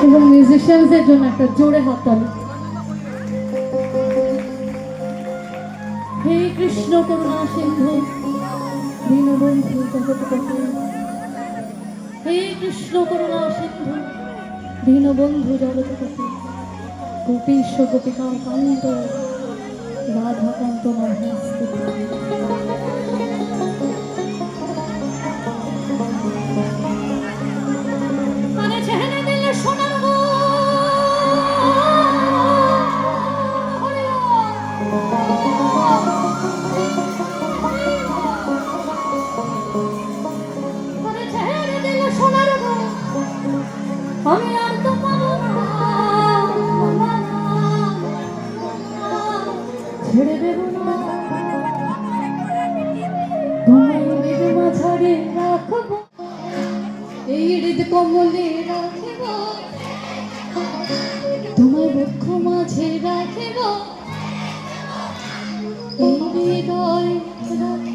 এবং মিউজিশিয়ানদের জন্য একটা জোরে হাততালি। হে কৃষ্ণ করুণা সিন্ধু দীনবন্ধু জগৎপতে, হে কৃষ্ণ করুণা সিন্ধু দীনবন্ধু জগৎপতে, গোপীশ গোপিকা কান্ত রাধাকান্ত নমস্তে। আমি আর তো পাবো না, ছেড়ে দেব না, তোমায় হৃদ মাঝারে রাখবো, এই হৃদ কমলে রাখব, তোমায় বক্ষ মাঝে রাখব, এই হৃদয় রাখব।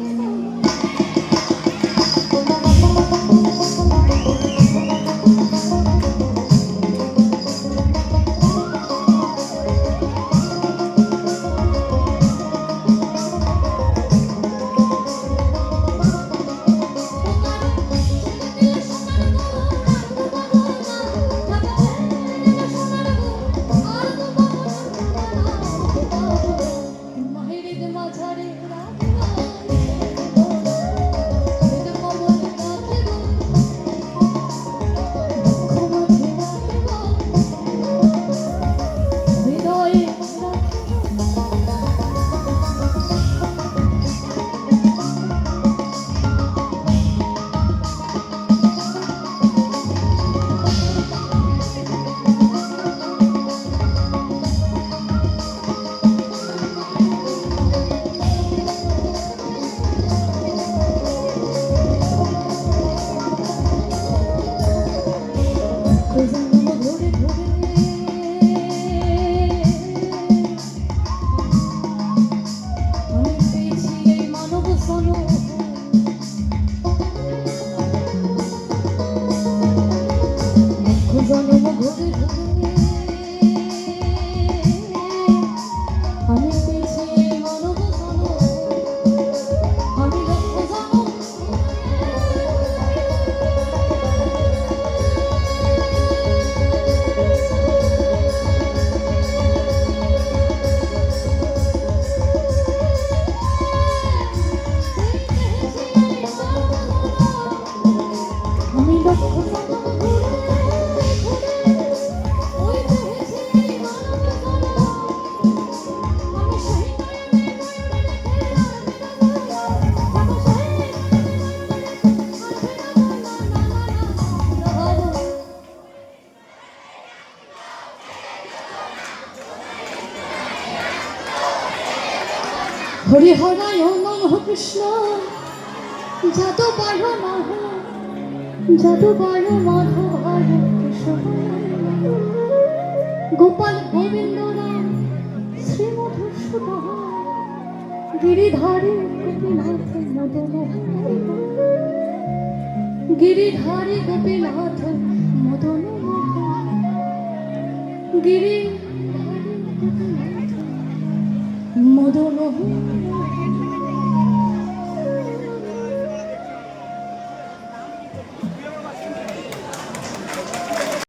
হরি হরায় নমঃ কৃষ্ণ যাদু বারো মাধব, যাদু বারো মাধব হরে কৃষ্ণ, গোপাল গোবিন্দ রাম শ্রী মধুসূদন, গিরিধারী গোপীনাথ মদন, গিরিধারী গোপীনাথ মদন, গিরিধারী গোপীনাথ মদন।